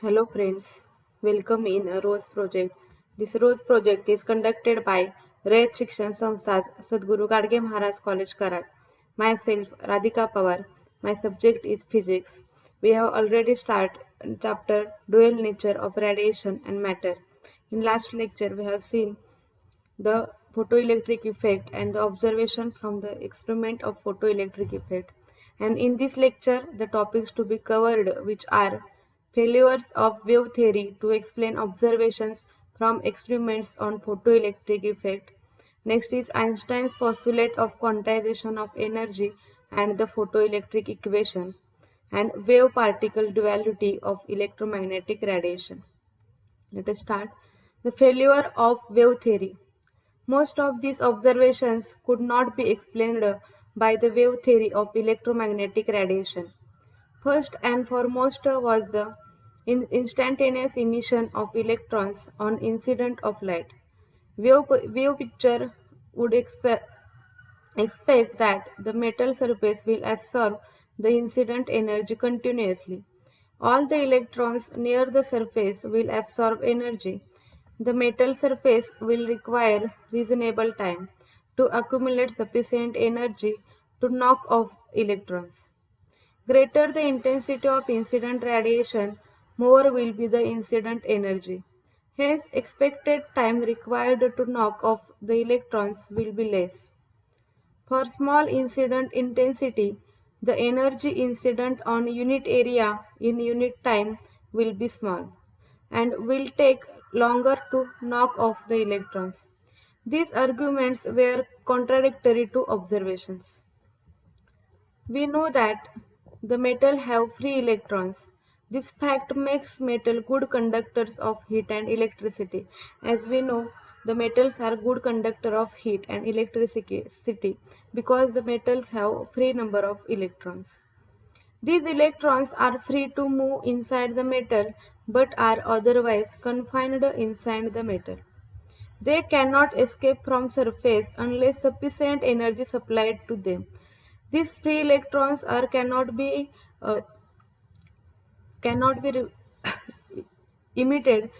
Hello friends, welcome in a Rose project. This Rose project is conducted by Rayat Shikshan Samstha's Sadguru Gadge Maharaj College Karad. Myself Radhika Pawar. My subject is physics. We have already started chapter Dual Nature of Radiation and Matter. In last lecture we have seen the photoelectric effect and the observation from the experiment of photoelectric effect. And in this lecture, the topics to be covered which are failures of wave theory to explain observations from experiments on photoelectric effect. Next is Einstein's postulate of quantization of energy and the photoelectric equation and wave particle duality of electromagnetic radiation. Let us start. The failure of wave theory. Most of these observations could not be explained by the wave theory of electromagnetic radiation. First and foremost was the instantaneous emission of electrons on incident of light. Wave picture would expect that the metal surface will absorb the incident energy continuously. All the electrons near the surface will absorb energy. The metal surface will require reasonable time to accumulate sufficient energy to knock off electrons. Greater the intensity of incident radiation, more will be the incident energy. Hence, expected time required to knock off the electrons will be less. For small incident intensity, the energy incident on unit area in unit time will be small and will take longer to knock off the electrons. These arguments were contradictory to observations. We know that the metal have free electrons. This fact makes metal good conductors of heat and electricity. As we know, the metals are good conductor of heat and electricity because the metals have free number of electrons. These electrons are free to move inside the metal but are otherwise confined inside the metal. They cannot escape from surface unless sufficient energy supplied to them. These free electrons are uh, cannot be emitted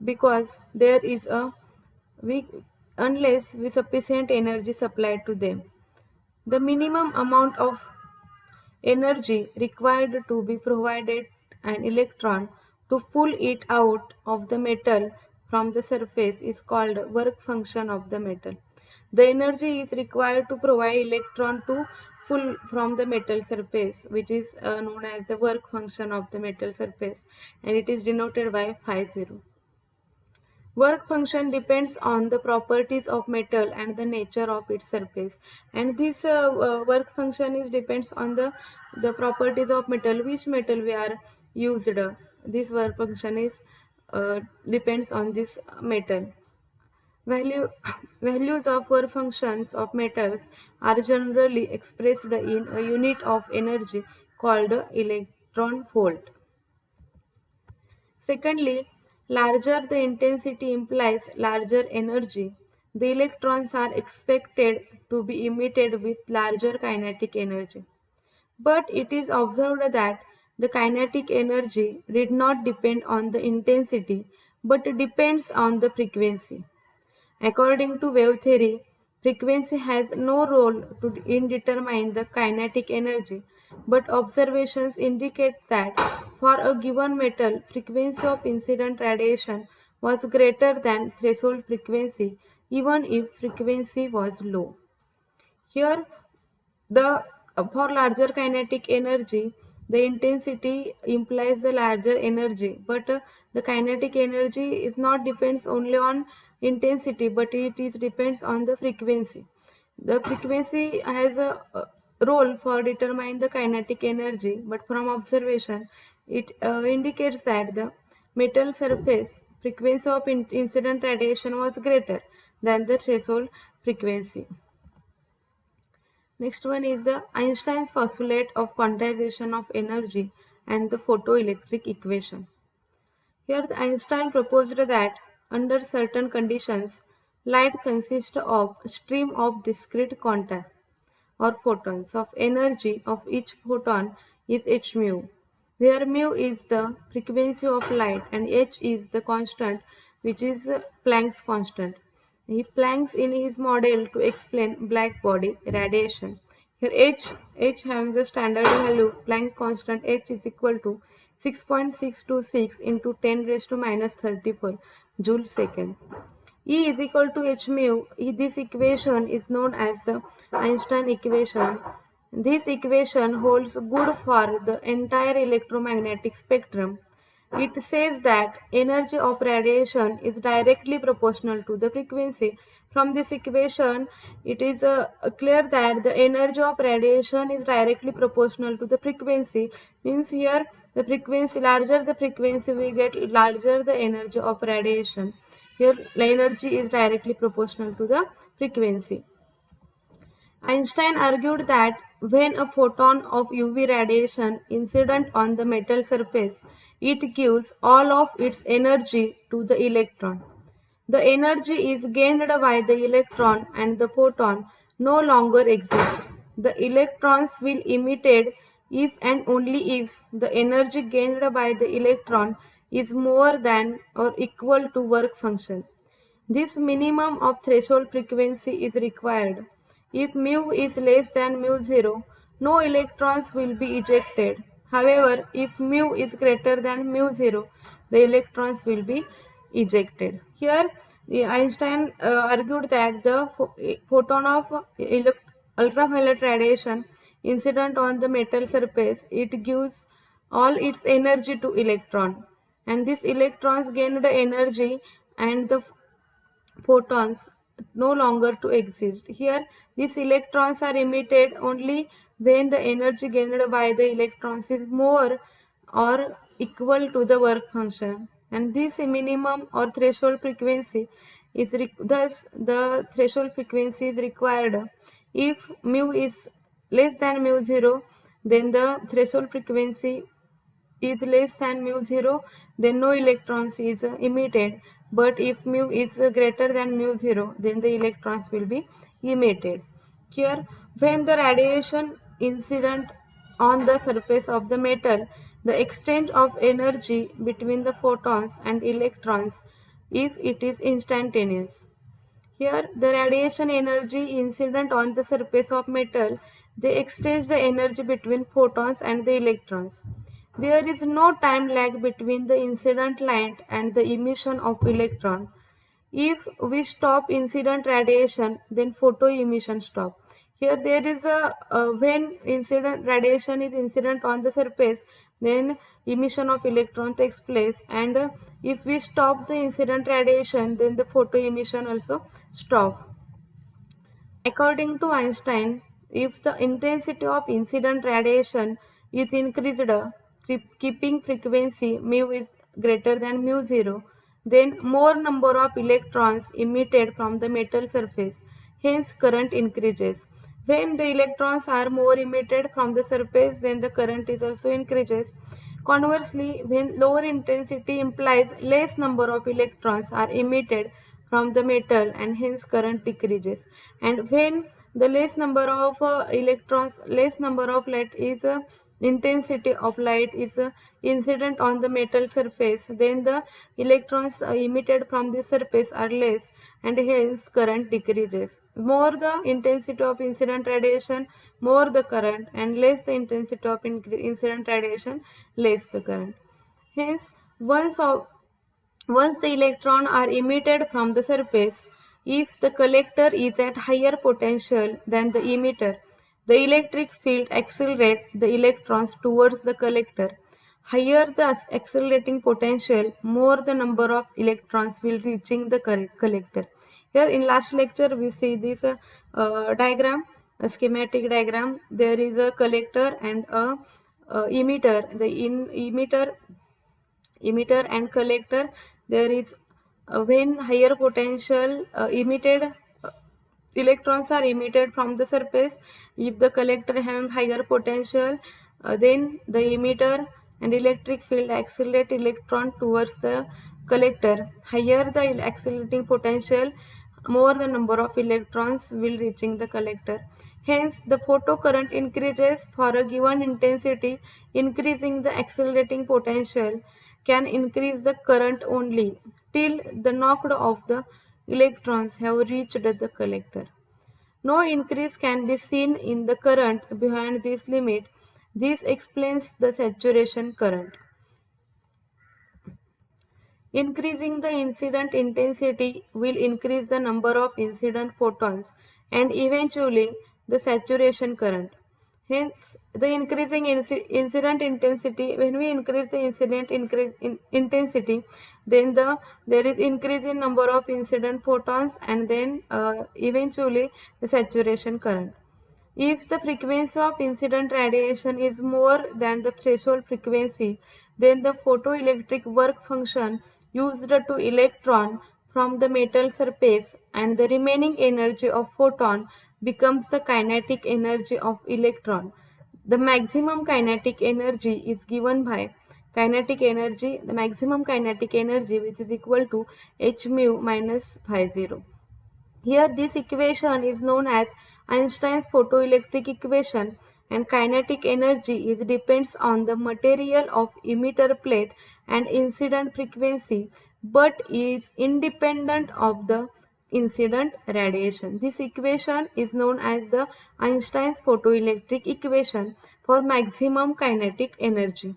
because there is a weak unless with sufficient energy supplied to them. The minimum amount of energy required to be provided an electron to pull it out of the metal from the surface is called work function of the metal. The energy is required to provide electron to pull from the metal surface, which is known as the work function of the metal surface, and it is denoted by phi 0. Work function depends on the properties of metal and the nature of its surface. And this work function is depends on the properties of metal, which metal we are used. This work function is depends on this metal. Value, values of work functions of metals are generally expressed in a unit of energy called electron volt. Secondly, larger the intensity implies larger energy. The electrons are expected to be emitted with larger kinetic energy. But it is observed that the kinetic energy did not depend on the intensity but depends on the frequency. According to wave theory, frequency has no role in determining the kinetic energy, but observations indicate that for a given metal, frequency of incident radiation was greater than threshold frequency, even if frequency was low. Here, the for larger kinetic energy, the intensity implies the larger energy, but the kinetic energy is not depends only on intensity, but it is depends on the frequency. The frequency has a role for determining the kinetic energy, but from observation, it indicates that the metal surface frequency of incident radiation was greater than the threshold frequency. Next one is the Einstein's postulate of quantization of energy and the photoelectric equation. Here the Einstein proposed that under certain conditions, light consists of a stream of discrete quanta or photons of energy of each photon is h mu, where mu is the frequency of light and h is the constant, which is Planck's constant. He Planck's in his model to explain black body radiation. Here h having the standard value, Planck constant h is equal to 6.626 into 10 raised to minus 34 joule second. E is equal to h mu. This equation is known as the Einstein equation. This equation holds good for the entire electromagnetic spectrum. It says that energy of radiation is directly proportional to the frequency. From this equation, it is clear that the energy of radiation is directly proportional to the frequency. Means here the frequency, larger the frequency we get, larger the energy of radiation. Here the energy is directly proportional to the frequency. Einstein argued that when a photon of UV radiation incident on the metal surface, it gives all of its energy to the electron. The energy is gained by the electron and the photon no longer exists. The electrons will emitted if and only if the energy gained by the electron is more than or equal to work function. This minimum of threshold frequency is required. If mu is less than mu0, no electrons will be ejected. However, if mu is greater than mu0, the electrons will be ejected. Here, Einstein argued that the photon of ultraviolet radiation incident on the metal surface, it gives all its energy to electron, and these electrons gain the energy and the photons no longer to exist. Here, these electrons are emitted only when the energy gained by the electrons is more or equal to the work function. And this minimum or threshold frequency is thus the threshold frequency is required. If mu is less than mu0, then the threshold frequency is less than mu0, then no electrons is emitted. But if mu is greater than mu0, then the electrons will be emitted. Here, when the radiation incident on the surface of the metal, the exchange of energy between the photons and electrons, if it is instantaneous. Here, the radiation energy incident on the surface of metal, they exchange the energy between photons and the electrons. There is no time lag between the incident light and the emission of electron. If we stop incident radiation, then photo emission stop. Here there is a when incident radiation is incident on the surface, then emission of electron takes place, and if we stop the incident radiation, then the photo emission also stop. According to Einstein, if the intensity of incident radiation is increased, keeping frequency mu is greater than mu0, then more number of electrons emitted from the metal surface, hence current increases. When the electrons are more emitted from the surface, then the current is also increases. Conversely, when lower intensity implies less number of electrons are emitted from the metal and hence current decreases. And when the less number of light is intensity of light is incident on the metal surface, then the electrons emitted from the surface are less and hence current decreases. More the intensity of incident radiation, more the current, and less the intensity of incident radiation, less the current. Hence, once the electrons are emitted from the surface, if the collector is at higher potential than the emitter, the electric field accelerates the electrons towards the collector. Higher the accelerating potential, more the number of electrons will reaching the collector. Here in last lecture we see this diagram, a schematic diagram. There is a collector and a emitter. The emitter and collector, there is when higher potential emitted electrons are emitted from the surface. If the collector having higher potential, then the emitter and electric field accelerate electron towards the collector. Higher the accelerating potential, more the number of electrons will reaching the collector. Hence, the photocurrent increases for a given intensity. Increasing the accelerating potential can increase the current only till the knocked off the electrons have reached the collector. No increase can be seen in the current behind this limit. This explains the saturation current. Increasing the incident intensity will increase the number of incident photons and eventually the saturation current. Hence, the increasing incident intensity, when we increase the intensity, then there is increase in number of incident photons and then eventually the saturation current. If the frequency of incident radiation is more than the threshold frequency, then the photoelectric work function used to electron from the metal surface and the remaining energy of photon becomes the kinetic energy of electron. The maximum kinetic energy is given by the maximum kinetic energy, which is equal to h mu minus phi 0. Here this equation is known as Einstein's photoelectric equation, and kinetic energy is depends on the material of emitter plate and incident frequency but is independent of the incident radiation. This equation is known as the Einstein's photoelectric equation for maximum kinetic energy.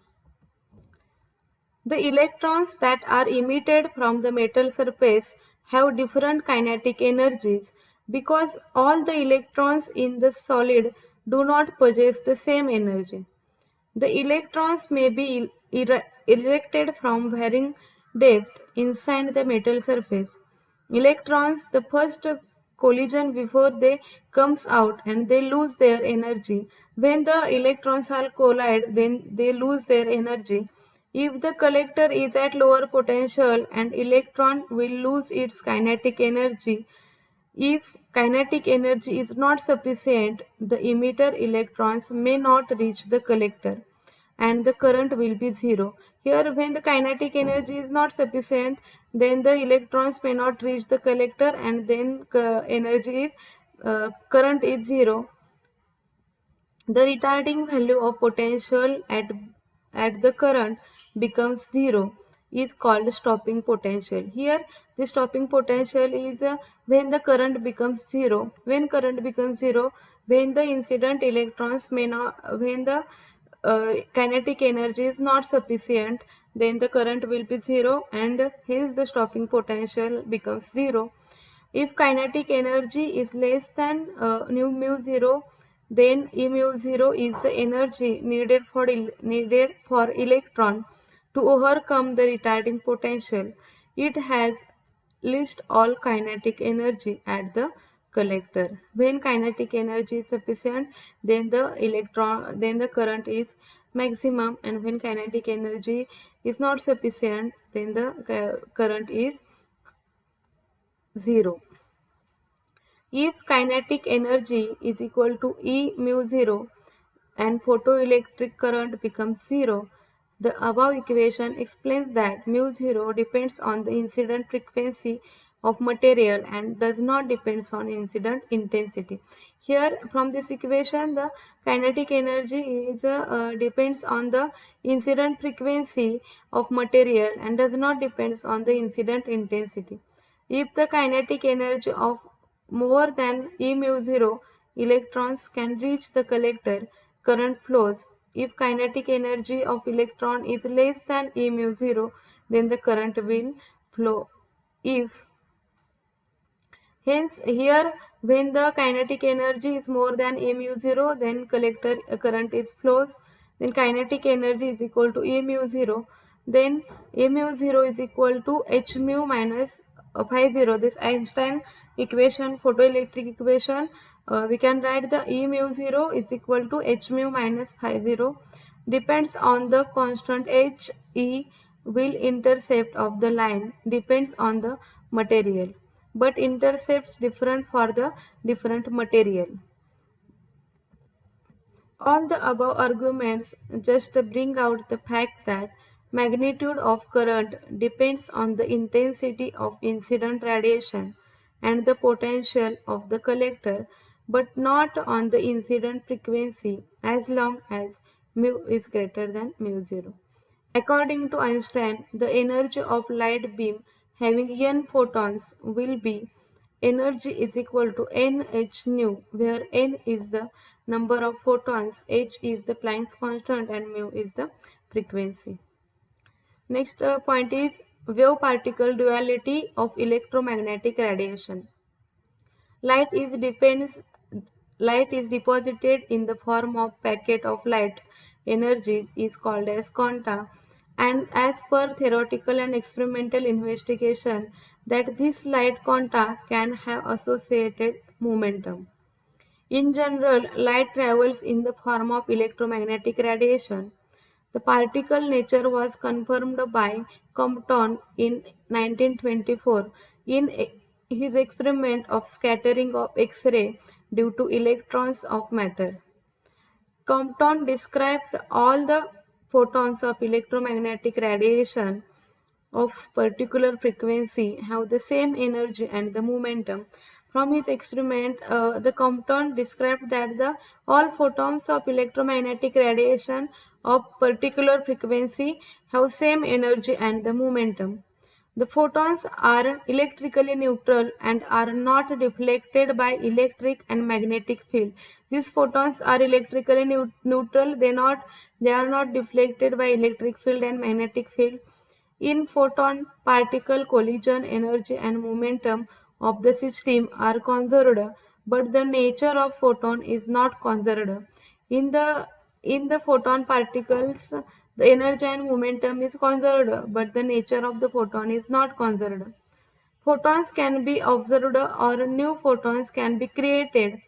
The electrons that are emitted from the metal surface have different kinetic energies because all the electrons in the solid do not possess the same energy. The electrons may be ejected from varying depth inside the metal surface. Electrons, the first collision before they comes out and they lose their energy. When the electrons are collide, then they lose their energy. If the collector is at lower potential and electron will lose its kinetic energy. If kinetic energy is not sufficient, the emitter electrons may not reach the collector and the current will be zero. Here when the kinetic energy is not sufficient, then the electrons may not reach the collector and then current is zero. The retarding value of potential at the current becomes zero is called stopping potential. Here the stopping potential is when the current becomes zero. When current becomes zero, when the incident electrons may not, when the kinetic energy is not sufficient, then the current will be zero and hence the stopping potential becomes zero. If kinetic energy is less than mu 0, then E mu 0 is the energy needed for electron to overcome the retarding potential. It has least all kinetic energy at the collector. When kinetic energy is sufficient, then the current is maximum, and when kinetic energy is not sufficient, then the current is zero. If kinetic energy is equal to E mu 0 and photoelectric current becomes zero, the above equation explains that mu 0 depends on the incident frequency of material and does not depend on incident intensity. Here from this equation the kinetic energy is depends on the incident frequency of material and does not depend on the incident intensity. If the kinetic energy of more than E mu 0, electrons can reach the collector, current flows. If kinetic energy of electron is less than E mu 0, then the current will flow. Hence, here when the kinetic energy is more than E mu 0, then collector current is flows. Then kinetic energy is equal to E mu 0. Then E mu 0 is equal to H mu minus phi 0. This Einstein equation, photoelectric equation, we can write the E mu 0 is equal to H mu minus phi 0. Depends on the constant H. E will intercept of the line depends on the material, but intercepts different for the different material. All the above arguments just bring out the fact that magnitude of current depends on the intensity of incident radiation and the potential of the collector. but not on the incident frequency as long as mu is greater than mu0. According to Einstein, the energy of light beam having n photons will be energy is equal to nh nu, where n is the number of photons, h is the Planck's constant, and mu is the frequency. Next point is wave-particle duality of electromagnetic radiation. Light is depends Light is deposited in the form of packet of light energy is called as quanta, and as per theoretical and experimental investigation that this light quanta can have associated momentum. In general, light travels in the form of electromagnetic radiation. The particle nature was confirmed by Compton in 1924 in his experiment of scattering of X-ray due to electrons of matter. Compton described all the photons of electromagnetic radiation of particular frequency have the same energy and the momentum. From his experiment, the Compton described that the all photons of electromagnetic radiation of particular frequency have same energy and the momentum. The photons are electrically neutral and are not deflected by electric and magnetic field. These photons are electrically neutral. They are not deflected by electric field and magnetic field. In photon particle collision, energy and momentum of the system are conserved, but the nature of photon is not conserved. In the in the photon particles, the energy and momentum is conserved, but the nature of the photon is not conserved. Photons can be observed or new photons can be created.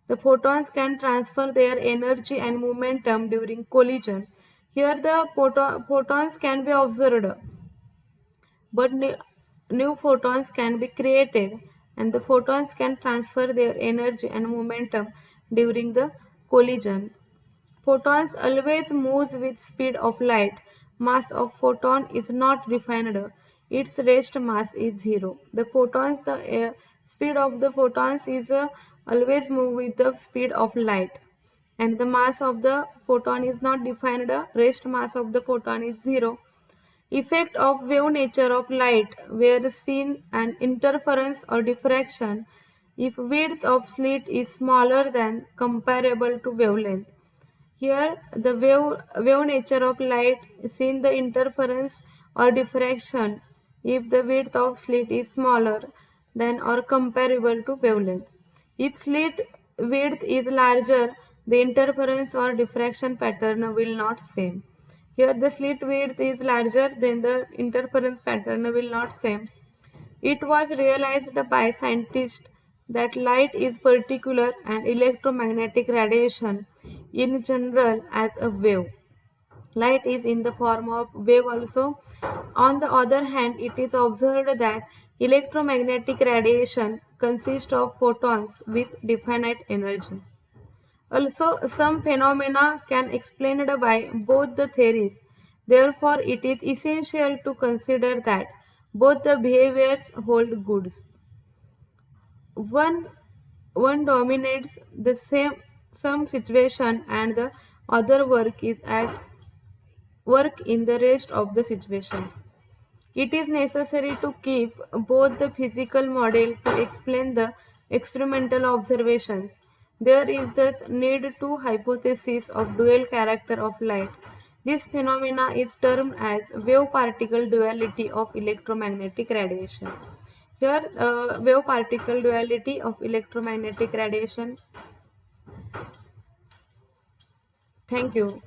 The photons can transfer their energy and momentum during collision. Here the photons can be observed, but new photons can be created, and the photons can transfer their energy and momentum during the collision. Photons always moves with speed of light. Mass of photon is not defined. Its rest mass is zero. The speed of the photons is always move with the speed of light, and the mass of the photon is not defined. Rest mass of the photon is zero. Effect of wave nature of light were seen an interference or diffraction if width of slit is smaller than comparable to wavelength. Here the wave nature of light seen the interference or diffraction if the width of slit is smaller than or comparable to wavelength. If slit width is larger, the interference or diffraction pattern will not same. Here the slit width is larger, then the interference pattern will not same. It was realized by scientists that light is particular and electromagnetic radiation in general as a wave. Light is in the form of wave also. On the other hand, it is observed that electromagnetic radiation consists of photons with definite energy. Also, some phenomena can be explained by both the theories. Therefore, it is essential to consider that both the behaviors hold good. One one dominates the same some situation and the other work in the rest of the situation. It is necessary to keep both the physical model to explain the experimental observations. There is thus need to hypothesis of dual character of light. This phenomena is termed as wave-particle duality of electromagnetic radiation. Here, wave-particle duality of electromagnetic radiation. Thank you.